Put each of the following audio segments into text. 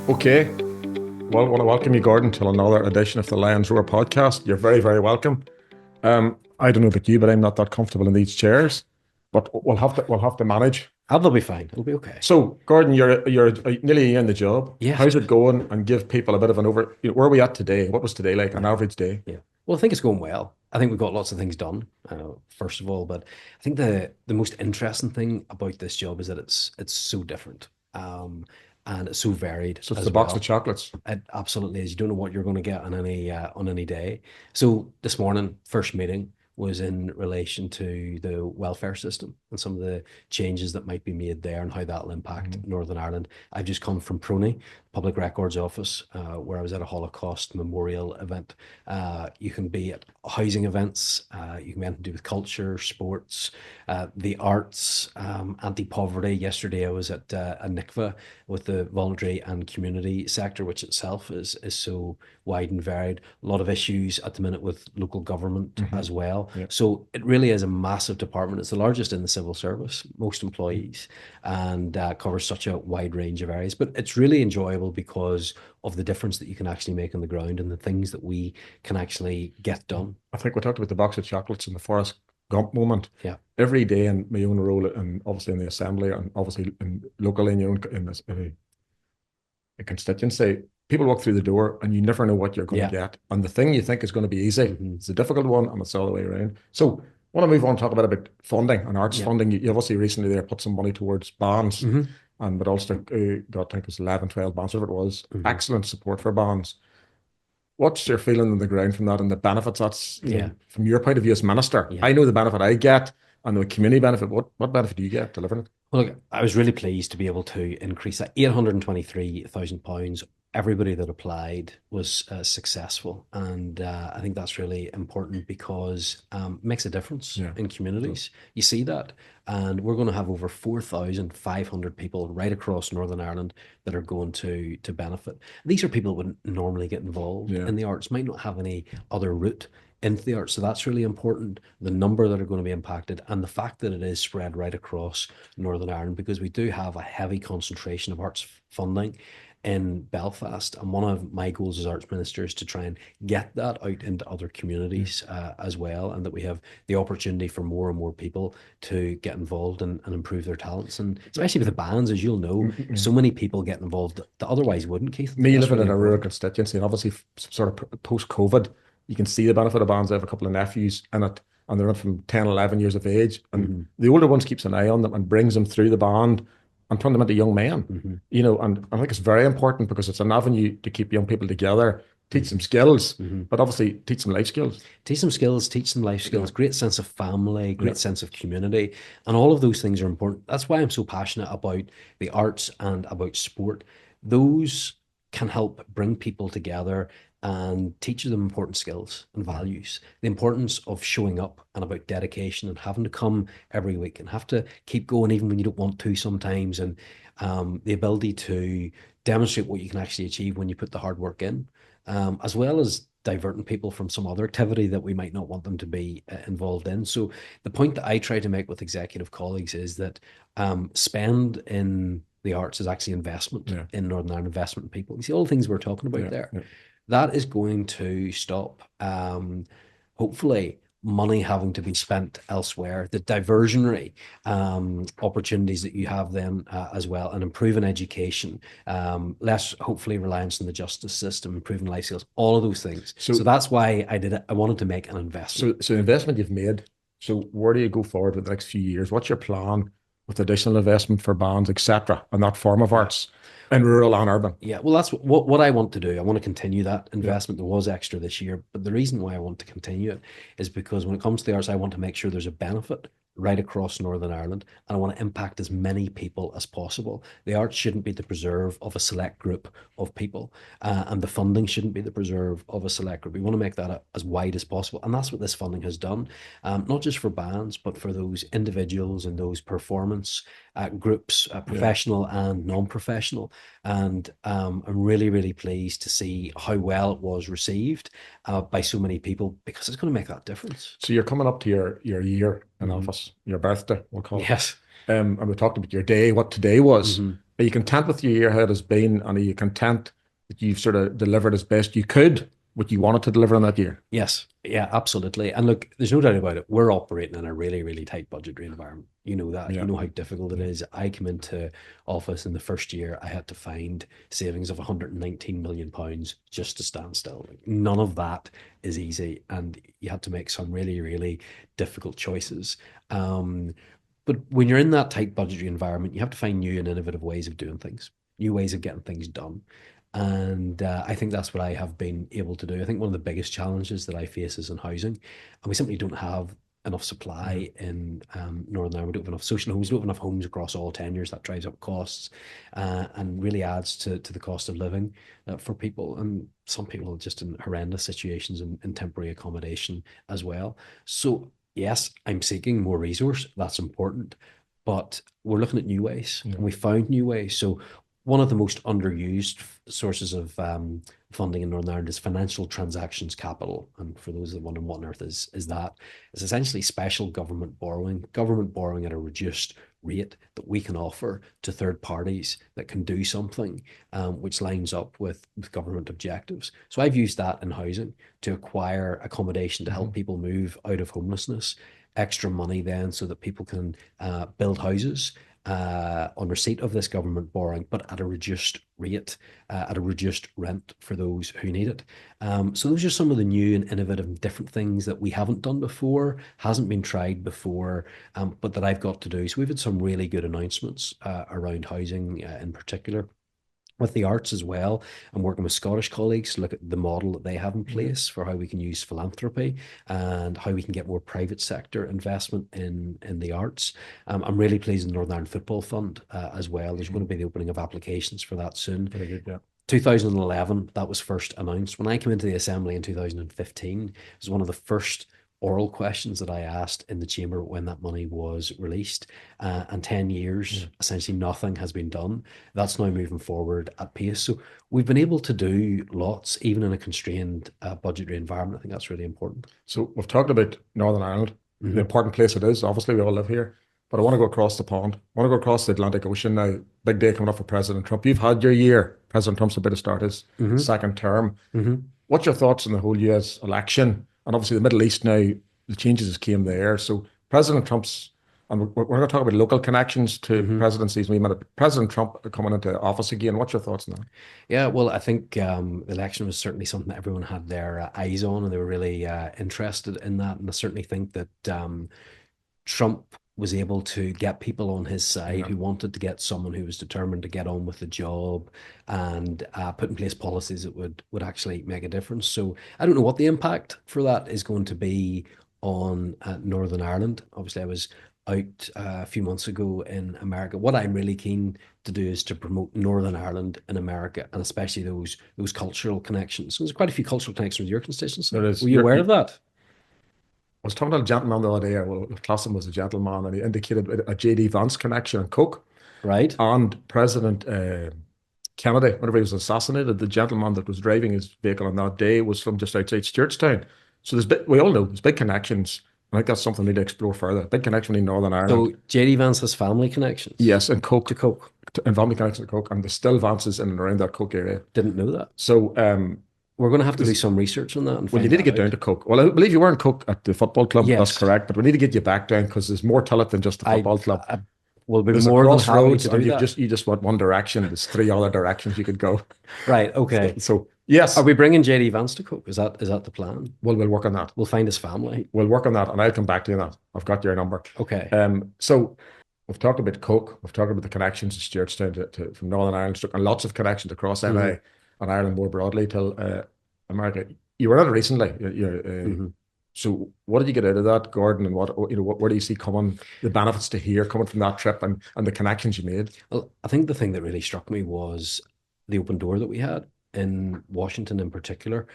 Okay, well, I want to welcome you, Gordon, to another edition of the Lions Roar podcast. You're very, very welcome. I don't know about you, but I'm not that comfortable in these chairs. But we'll have to manage. They'll be fine. It'll be okay. So, Gordon, you're nearly a year in the job. Yeah. How's it going? And give people a bit of an where are we at today? What was today like? An average day? Yeah. Well, I think it's going well. I think we've got lots of things done, first of all. But I think the most interesting thing about this job is that it's so different. And it's so varied So it's the as box of well. chocolates. It absolutely is. You don't know what you're going to get on any day. So this morning, first meeting was in relation to the welfare system and some of the changes that might be made there and how that'll impact Mhm. Northern Ireland. I've just come from Prony, Public Records Office, where I was at a Holocaust memorial event. You can be at housing events, you can be anything to do with culture, sports, the arts, anti-poverty. Yesterday I was at a NICVA with the voluntary and community sector, which itself is so wide and varied. A lot of issues at the minute with local government Mhm. as well. Yeah. So it really is a massive department. It's the largest in the civil service, most employees, and covers such a wide range of areas. But it's really enjoyable because of the difference that you can actually make on the ground and the things that we can actually get done. I think we talked about the box of chocolates and the Forrest Gump moment. Yeah. Every day in my own role, and obviously in the assembly, and obviously in locally in your own in a constituency, people walk through the door and you never know what you're going to Yeah. get. And the thing you think is going to be easy, Hmm. it's a difficult one, and it's all the way around. So I want to move on and talk about funding and arts Yeah. funding. You obviously recently there put some money towards bands, Hmm. and Mid Ulster got, I think it was 11, 12 bands, whatever it was. Hmm. Excellent support for bands. What's your feeling on the ground from that and the benefits that's, Yeah. from your point of view as minister? Yeah. I know the benefit I get and the community benefit. What benefit do you get delivering it? Well, look, I was really pleased to be able to increase that £823,000. Everybody that applied was successful, and I think that's really important because it makes a difference Yeah, in it does. communities. You see that, and we're going to have over 4,500 people right across Northern Ireland that are going to benefit. These are people that wouldn't normally get involved Yeah. in the arts, might not have any other route into the arts. So that's really important. The number that are going to be impacted and the fact that it is spread right across Northern Ireland, because we do have a heavy concentration of arts funding in Belfast. And one of my goals as arts minister is to try and get that out into other Yeah. communities as well, and that we have the opportunity for more and more people to get involved and improve their talents. And especially with the bands, as you'll know, Mm. so many people get involved that otherwise wouldn't, Keith. I think Me that's living really in a rural important. constituency and obviously sort of post-COVID, you can see the benefit of bands. I have a couple of nephews in it, and they're from 10, 11 years of age. And Hmm. the older ones keeps an eye on them and brings them through the band and turn them into young men. Hmm. And I think it's very important because it's an avenue to keep young people together, teach them Hmm. skills, Hmm. but obviously teach them life skills. Teach them skills, teach them life Yeah, skills, great sense of family, yeah, great sense of community. And all of those things are important. That's why I'm so passionate about the arts and about sport. Those can help bring people together and teach them important skills and yeah. values. The importance of showing up and about dedication and having to come every week and have to keep going even when you don't want to sometimes. And the ability to demonstrate what you can actually achieve when you put the hard work in, as well as diverting people from some other activity that we might not want them to be involved in. So the point that I try to make with executive colleagues is that spend in the arts is actually investment Yeah, in Northern Ireland, investment in people. You see all the things we're talking about yeah, there. yeah. That is going to stop. Hopefully, money having to be spent elsewhere, the diversionary opportunities that you have then as well, and improving education, less hopefully reliance on the justice system, improving life skills, all of those things. So So, that's why I did it. I wanted to make an investment. so investment you've made. So where do you go forward with the next few years? What's your plan with additional investment for bands, etc., and that form of Yeah. arts in rural and urban? Yeah, well, that's what I want to do. I want to continue that Yeah, investment. There was extra this year, but the reason why I want to continue it is because when it comes to the arts, I want to make sure there's a benefit right across Northern Ireland, and I want to impact as many people as possible. The arts shouldn't be the preserve of a select group of people, and the funding shouldn't be the preserve of a select group. We want to make that as wide as possible, and that's what this funding has done, not just for bands, but for those individuals and those performance groups, yeah. professional and non-professional. And I'm really, really pleased to see how well it was received by so many people because it's going to make that difference. So you're coming up to your year in Hmm. office, your birthday, we'll call it. Yes. And we talked about your day, what today was. Hmm. Are you content with your year how it has been, and are you content that you've sort of delivered as best you could what you wanted to deliver in that year? Yes, yeah, absolutely. And look, there's no doubt about it. We're operating in a really, really tight budgetary environment. You know that. You Yeah. know how difficult it is. I came into office in the first year, I had to find savings of £119 million just to stand still. Like, none of that is easy. And you had to make some really, really difficult choices. Um, but when you're in that tight budgetary environment, you have to find new and innovative ways of doing things, new ways of getting things done. And I think that's what I have been able to do. I think one of the biggest challenges that I face is in housing, and we simply don't have enough supply in Northern Ireland. We don't have enough social homes. We don't have enough homes across all tenures. That drives up costs and really adds to the cost of living for people. And some people are just in horrendous situations in temporary accommodation as well. So yes, I'm seeking more resource. That's important. But we're looking at new ways, Yeah. and we found new ways. So one of the most underused sources of funding in Northern Ireland is financial transactions capital. And for those that wonder what on earth is that, it's essentially special government borrowing at a reduced rate that we can offer to third parties that can do something which lines up with government objectives. So I've used that in housing to acquire accommodation to help people move out of homelessness, extra money then so that people can build houses on receipt of this government borrowing, but at a reduced rate, at a reduced rent for those who need it. So those are some of the new and innovative and different things that we haven't done before, hasn't been tried before, but that I've got to do. So we've had some really good announcements around housing in particular. With the arts as well, I'm working with Scottish colleagues to look at the model that they have in place for how we can use philanthropy and how we can get more private sector investment in the arts. I'm really pleased in the Northern Ireland Football Fund as well. There's going to be the opening of applications for that soon. Very good, yeah. 2011, that was first announced. When I came into the Assembly in 2015, it was one of the first oral questions that I asked in the chamber when that money was released. And 10 years, essentially nothing has been done. That's now moving forward at pace. So we've been able to do lots, even in a constrained budgetary environment. I think that's really important. So we've talked about Northern Ireland, the important place it is. Obviously, we all live here. But I want to go across the pond. I want to go across the Atlantic Ocean now. Big day coming up for President Trump. You've had your year. President Trump's about to start his second term. What's your thoughts on the whole US election? And obviously the Middle East now, the changes that came there. So President Trump's, and we're going to talk about local connections to presidencies. President Trump coming into office again. What's your thoughts on that? Yeah, well, I think the election was certainly something that everyone had their eyes on, and they were really interested in that. And I certainly think that Trump was able to get people on his side who wanted to get someone who was determined to get on with the job and put in place policies that would actually make a difference. So I don't know what the impact for that is going to be on Northern Ireland. Obviously, I was out a few months ago in America. What I'm really keen to do is to promote Northern Ireland in America, and especially those cultural connections. So there's quite a few cultural connections with your constituents. There is. Were you aware of that? I was talking to a gentleman the other day. Well, Clausen was a gentleman, and he indicated a JD Vance connection in Coke. Right. And President Kennedy, whenever he was assassinated, the gentleman that was driving his vehicle on that day was from just outside Stewartstown. So we all know there's big connections. I think that's something we need to explore further. Big connection in Northern Ireland. So JD Vance has family connections? Yes, and Coke. To Coke. And family connections to Coke. And there's still Vances in and around that Coke area. Didn't know that. So we're going to have to do some research on that. Well, you need to get down to Coke. Well, I believe you were in Coke at the football club. Yes. That's correct. But we need to get you back down because there's more to it than just the football club. Will be There's more a than happy crossroads, to do and that. you just want one direction. There's three other directions you could go. Right. Okay. So yes, Are we bringing JD Vance to Coke? Is that the plan? well, we'll work on that. We'll find his family. We'll work on that, and I'll come back to you on that. I've got your number. Okay. So we've talked about Coke. We've talked about the connections to Stewartstown from Northern Ireland, and lots of connections across NI and Ireland more broadly till America. You were at it recently. So what did you get out of that, Gordon? And where do you see the benefits to here coming from that trip and the connections you made? Well, I think the thing that really struck me was the open door that we had in Washington in particular.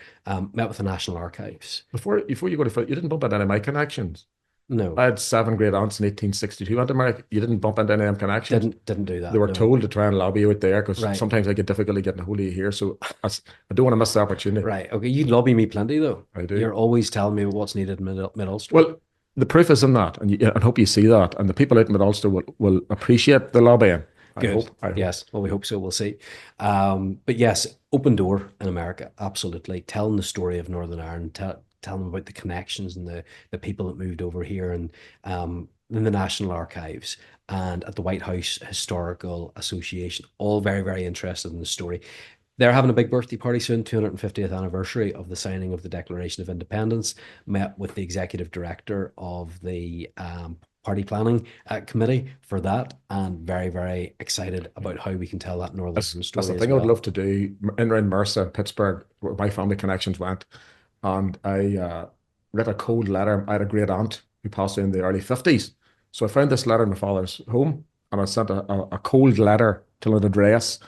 Met with the National Archives. Before you go to you didn't bump into any of my connections. No. I had 7 great aunts in 1862 went to America. You didn't bump into any of them connections? Didn't do that. They were no. told to try and lobby you out there because Right. sometimes I get difficulty getting a hold of you here. So I don't want to miss the opportunity. Right. Okay. You lobby me plenty though. I do. You're always telling me what's needed in Mid Ulster. Well, the proof is in that, and I hope you see that. And the people out in Mid Ulster will appreciate the lobbying. I hope. Yes, well, we hope so. We'll see. But yes, open door in America, absolutely. Telling the story of Northern Ireland, telling them about the connections and the people that moved over here, and in the National Archives and at the White House Historical Association, all very, very interested in the story. They're having a big birthday party soon, 250th anniversary of the signing of the Declaration of Independence. Met with the executive director of the party planning committee for that, and very, very excited about how we can tell that Northern story. That's the thing I would love to do in around Mercer, Pittsburgh, where my family connections went. And I read a cold letter. I had a great aunt who passed away in the early 50s. So I found this letter in my father's home, and I sent a cold letter to an address.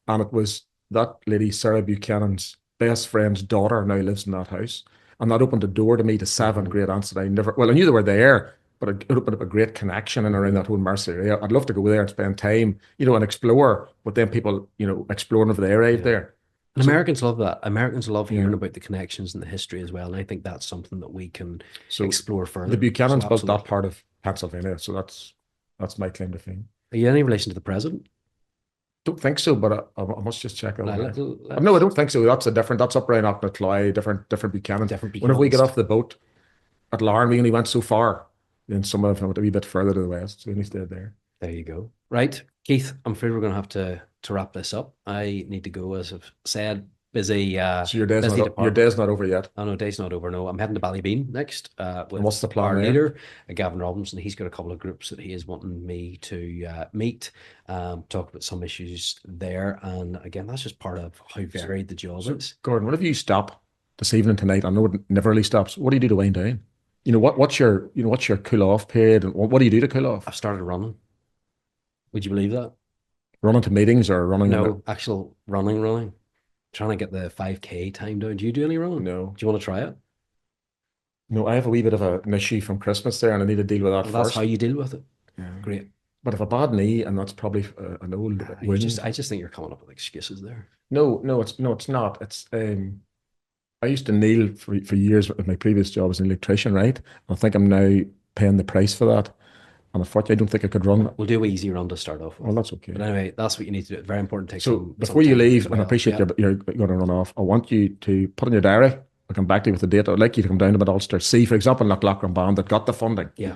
And it was that lady, Sarah Buchanan's best friend's daughter, now lives in that house. And that opened the door to me to 7 great aunts that I never, well, I knew they were there, but it opened up a great connection in around that whole Mercer area. I'd love to go there and spend time, and explore with them people, exploring if they arrived there. And Americans love that. Americans love hearing about the connections and the history as well. And I think that's something that we can explore further. The Buchanans built that part of Pennsylvania. So that's my claim to fame. Are you any relation to the president? Don't think so, but I must just check out. No, I don't think so. That's up around Knocknatley, different Buchanan. Whenever we get off the boat at Larne, we only went so far. Then some of them went a wee bit further to the west, so we only stayed there. There you go. Right, Keith, I'm afraid we're going to have to wrap this up. I need to go, as I've said. Busy. So your day's not over yet. Oh no, day's not over. No, I'm heading to Ballybean next. With what's the plan our there? leader, Gavin Robinson. He's got a couple of groups that he is wanting me to meet, talk about some issues there. And again, that's just part of how varied the job is. Gordon, what if you stop this evening tonight? I know it never really stops. What do you do to wind down? What's your cool off period, and what do you do to cool off? I've started running. Would you believe that? Running to meetings or running? No, actual running. Trying to get the 5K time down. Do you do any running? No. Do you want to try it? No, I have a wee bit of an issue from Christmas there, and I need to deal with that first. That's how you deal with it. Yeah. Great. But if a bad knee, and that's probably an old wound. I just think you're coming up with excuses there. No, it's not. It's I used to kneel for years with my previous job as an electrician, right? I think I'm now paying the price for that. And unfortunately, I don't think I could run. We'll do an easy run to start off with. Well, that's okay. But anyway, that's what you need to do. It's very important to take So before you leave, and I appreciate you're going to run off, I want you to put in your diary. I'll come back to you with the date. I'd like you to come down to Mid Ulster. See, for example, that Lochran band that got the funding. Yeah.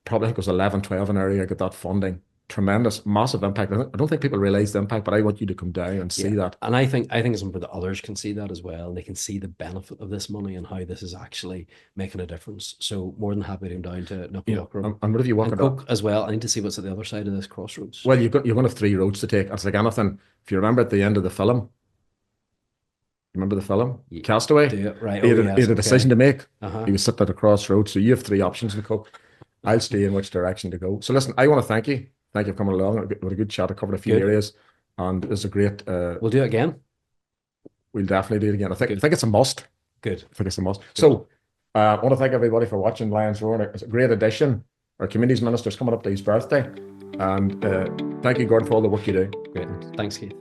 Probably, I think it was 11, 12 in our area got that funding. Tremendous, massive impact. I don't think people realise the impact, but I want you to come down and see that. And I think it's important that others can see that as well, and they can see the benefit of this money and how this is actually making a difference. So more than happy to come down to Knocknatley. And what if you walk it up as well? I need to see what's at the other side of this crossroads. Well, you're going to have 3 roads to take. It's like anything. If you remember at the end of the film, remember the film? Castaway? Right. He had a decision to make. He was sitting at a crossroads. So you have 3 options to go. I'll stay in which direction to go. So listen, I want to thank you. Thank you for coming along. We had a good chat. I covered a few areas, and it's a great. We'll do it again. We'll definitely do it again. I think it's a must. Good. I think it's a must. Good. So I want to thank everybody for watching Lions Roar. It's a great addition. Our Communities Minister's coming up to his birthday, and thank you, Gordon, for all the work you do. Great. Thanks, Keith.